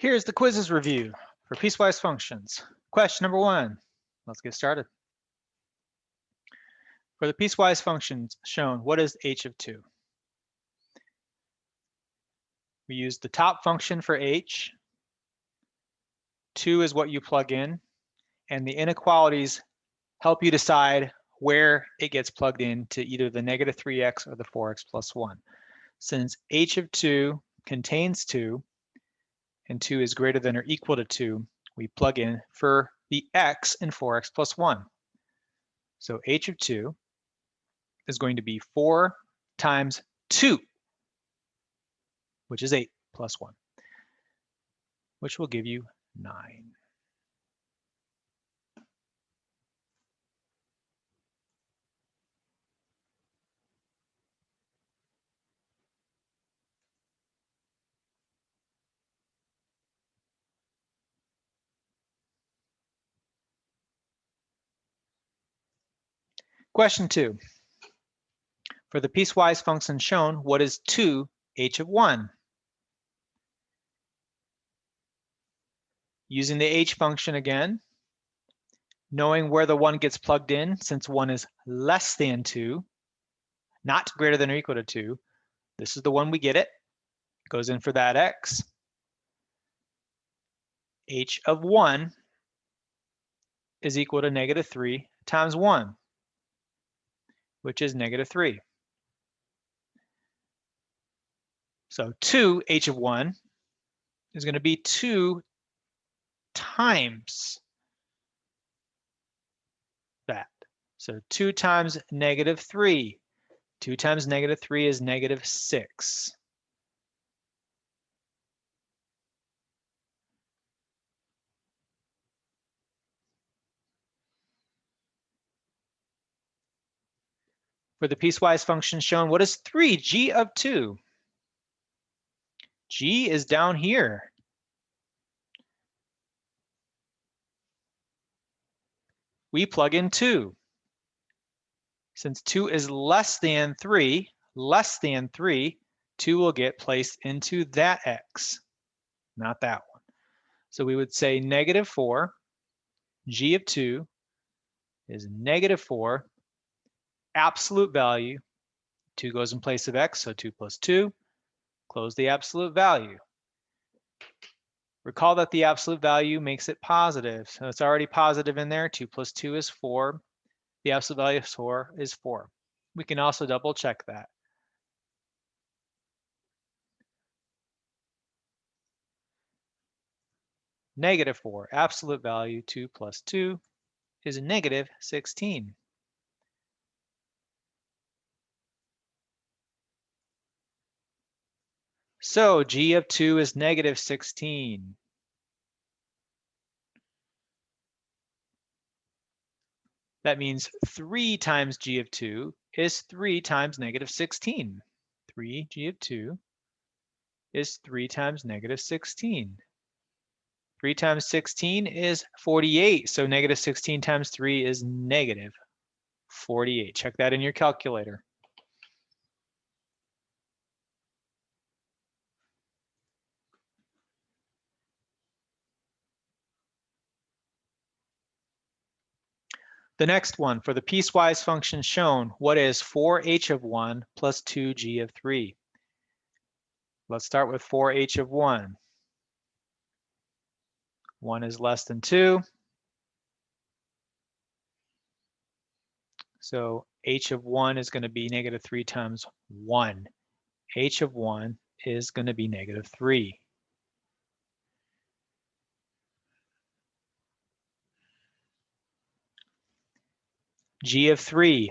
Here's the quizzes review for piecewise functions. Question number 1. Let's get started. For the piecewise functions shown, what is h of 2? We use the top function for h. 2 is what you plug in, and the inequalities help you decide where it gets plugged in to either the negative 3x or the 4x plus 1. Since h of 2 contains 2, and 2 is greater than or equal to 2, we plug in for the x in 4x plus 1. So h of 2 is going to be 4 times 2, which is 8, plus 1, which will give you 9. Question 2. For the piecewise function shown, what is 2h of 1? Using the h function again, knowing where the 1 gets plugged in, since 1 is less than 2, not greater than or equal to 2, this is the one we get it. Goes in for that x. H of 1 is equal to negative 3 times 1, which is negative 3. So 2h of 1 is going to be 2 times that. So 2 times negative 3. 2 times negative 3 is negative 6. For the piecewise function shown, what is 3? G of 2. G is down here. We plug in 2. Since 2 is less than 3, 2 will get placed into that x, not that one. So we would say negative 4, g of 2 is negative 4, absolute value, 2 goes in place of x, so 2 plus 2, close the absolute value. Recall that the absolute value makes it positive, so it's already positive in there. 2 plus 2 is 4. The absolute value of 4 is 4. We can also double check that. Negative 4, absolute value, 2 plus 2 is negative 16. So g of 2 is negative 16. That means 3 times g of 2 is 3 times negative 16. 3g of 2 is 3 times negative 16. 3 times 16 is 48, so negative 16 times 3 is negative 48. Check that in your calculator. The next one, for the piecewise function shown, what is 4h of 1 plus 2g of 3? Let's start with 4h of 1. 1 is less than 2. So h of 1 is going to be negative 3 times 1. H of 1 is going to be negative 3. G of 3.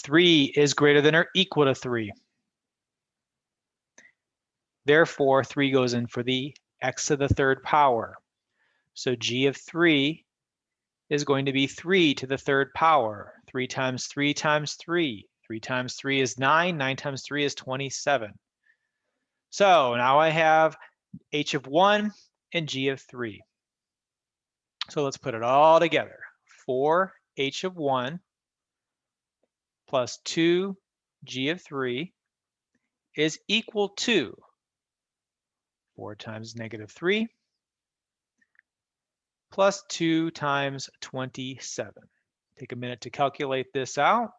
3 is greater than or equal to 3. Therefore, 3 goes in for the x to the third power. So g of 3 is going to be 3 to the third power. 3 times 3 times 3. 3 times 3 is 9. 9 times 3 is 27. So now I have h of 1 and g of 3. So let's put it all together. 4h of 1 plus 2g of 3 is equal to 4 times negative 3 plus 2 times 27. Take a minute to calculate this out.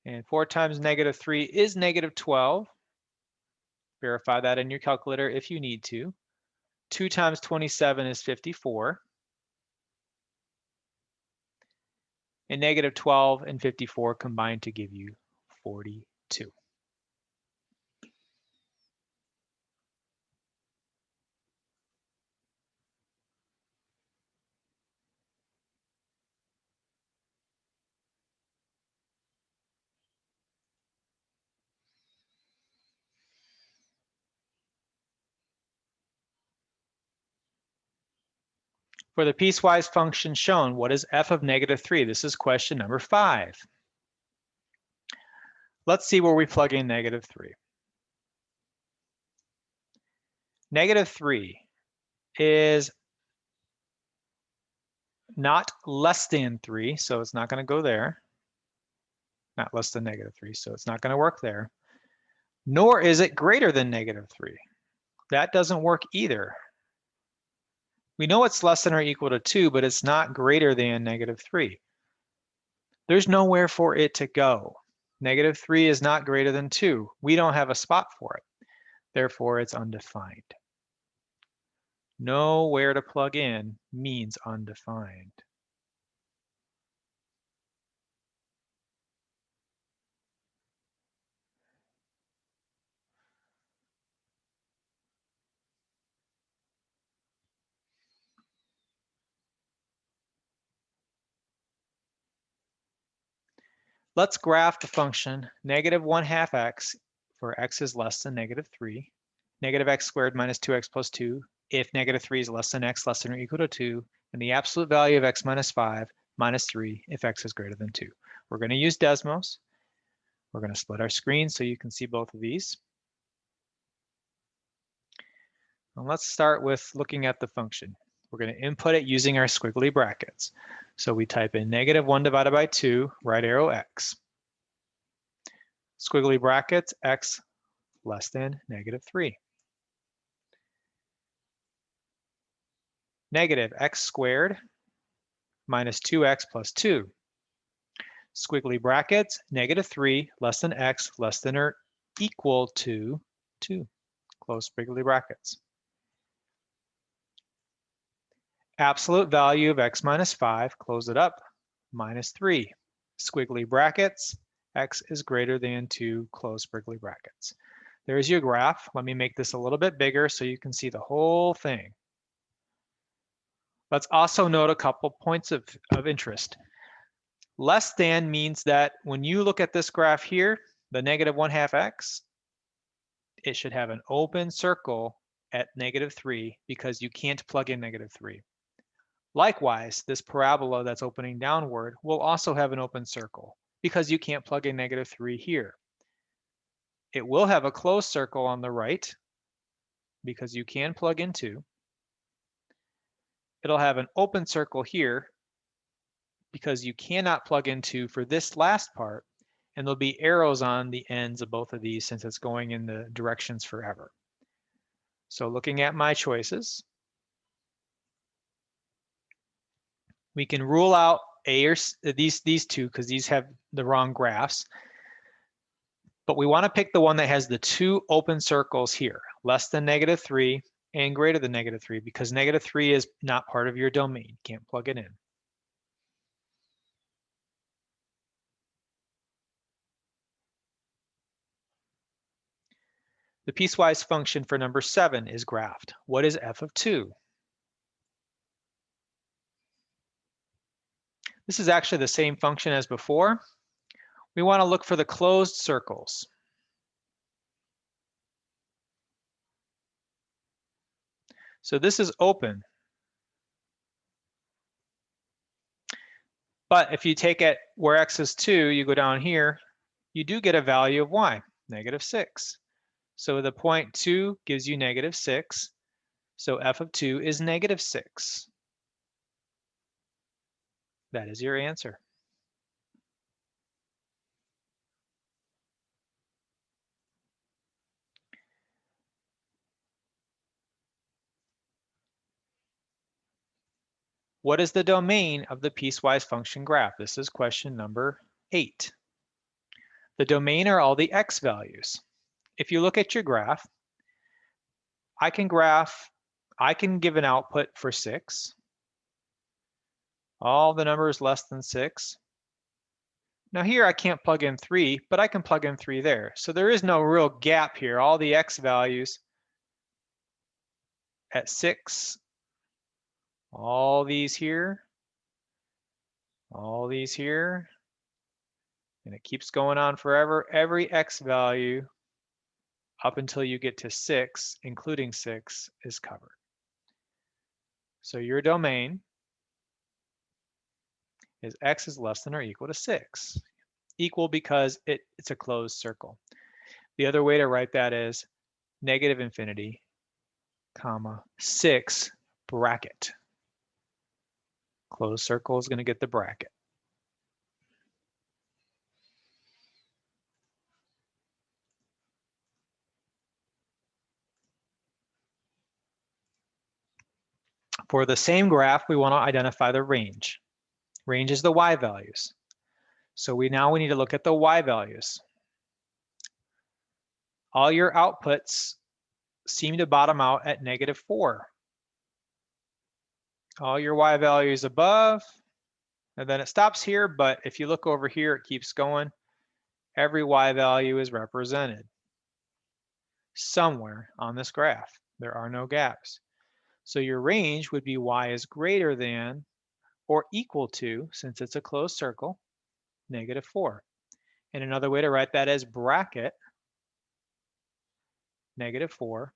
And 4 times negative 3 is negative 12. Verify that in your calculator if you need to. 2 times 27 is 54. And negative 12 and 54 combine to give you 42. For the piecewise function shown, what is f of negative 3? This is question number 5. Let's see where we plug in negative 3. Negative 3 is not less than 3, so it's not going to go there. Not less than negative 3, so it's not going to work there. Nor is it greater than negative 3. That doesn't work either. We know it's less than or equal to 2, but it's not greater than negative 3. There's nowhere for it to go. Negative 3 is not greater than 2. We don't have a spot for it. Therefore, it's undefined. Nowhere to plug in means undefined. Let's graph the function negative 1/2 x for x is less than negative 3, negative x squared minus 2x plus 2 if negative 3 is less than x less than or equal to 2, and the absolute value of x minus 5 minus 3 if x is greater than 2. We're going to use Desmos. We're going to split our screen so you can see both of these. And let's start with looking at the function. We're going to input it using our squiggly brackets. So we type in negative 1 divided by 2, right arrow x. Squiggly brackets, x less than negative 3. Negative x squared minus 2x plus 2. Squiggly brackets, negative 3 less than x less than or equal to 2. Close squiggly brackets. Absolute value of x minus 5, close it up, minus 3. Squiggly brackets, x is greater than 2, close squiggly brackets. There's your graph. Let me make this a little bit bigger so you can see the whole thing. Let's also note a couple points of interest. Less than means that when you look at this graph here, the negative 1/2 x, it should have an open circle at negative 3 because you can't plug in negative 3. Likewise, this parabola that's opening downward will also have an open circle because you can't plug in negative 3 here. It will have a closed circle on the right because you can plug in 2. It'll have an open circle here because you cannot plug in 2 for this last part, and there'll be arrows on the ends of both of these since it's going in the directions forever. So looking at my choices, we can rule out A or these two because these have the wrong graphs. But we want to pick the one that has the 2 open circles here, less than negative 3 and greater than negative 3, because negative 3 is not part of your domain. You can't plug it in. The piecewise function for number 7 is graphed. What is f of 2? This is actually the same function as before. We want to look for the closed circles. So this is open. But if you take it where x is 2, you go down here, you do get a value of y, negative 6. So the point 2 gives you negative 6. So f of 2 is negative 6. That is your answer. What is the domain of the piecewise function graph? This is question number 8. The domain are all the x values. If you look at your graph, I can give an output for 6. All the numbers less than 6. Now here I can't plug in 3, but I can plug in 3 there. So there is no real gap here. All the x values at 6, all these here, all these here, and it keeps going on forever. Every x value up until you get to 6, including 6, is covered. So your domain is x is less than or equal to 6. Equal because it's a closed circle. The other way to write that is negative infinity, comma, 6 bracket. Closed circle is going to get the bracket. For the same graph, we want to identify the range. Range is the y values. So we need to look at the y values. All your outputs seem to bottom out at -4. All your y values above, and then it stops here, but if you look over here, it keeps going. Every y value is represented somewhere on this graph. There are no gaps. So your range would be y is greater than or equal to, since it's a closed circle, -4. And another way to write that is bracket -4,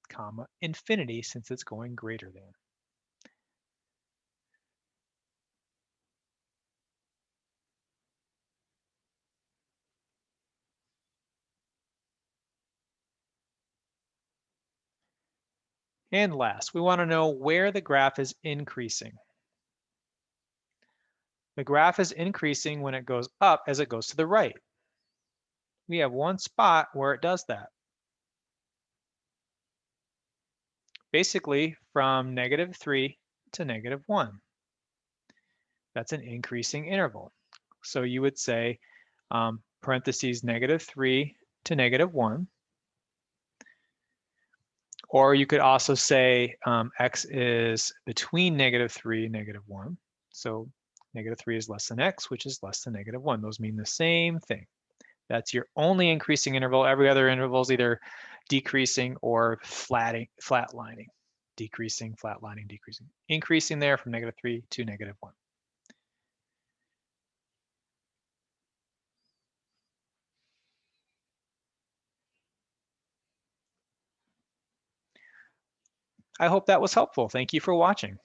comma, infinity, since it's going greater than. And last, we want to know where the graph is increasing. The graph is increasing when it goes up as it goes to the right. We have one spot where it does that. Basically from -3 to -1. That's an increasing interval. So you would say parentheses -3 to -1. Or you could also say x is between -3 and -1. So -3 is less than x, which is less than -1. Those mean the same thing. That's your only increasing interval. Every other interval is either decreasing or flatlining. Decreasing, flatlining, decreasing. Increasing there from -3 to -1. I hope that was helpful. Thank you for watching.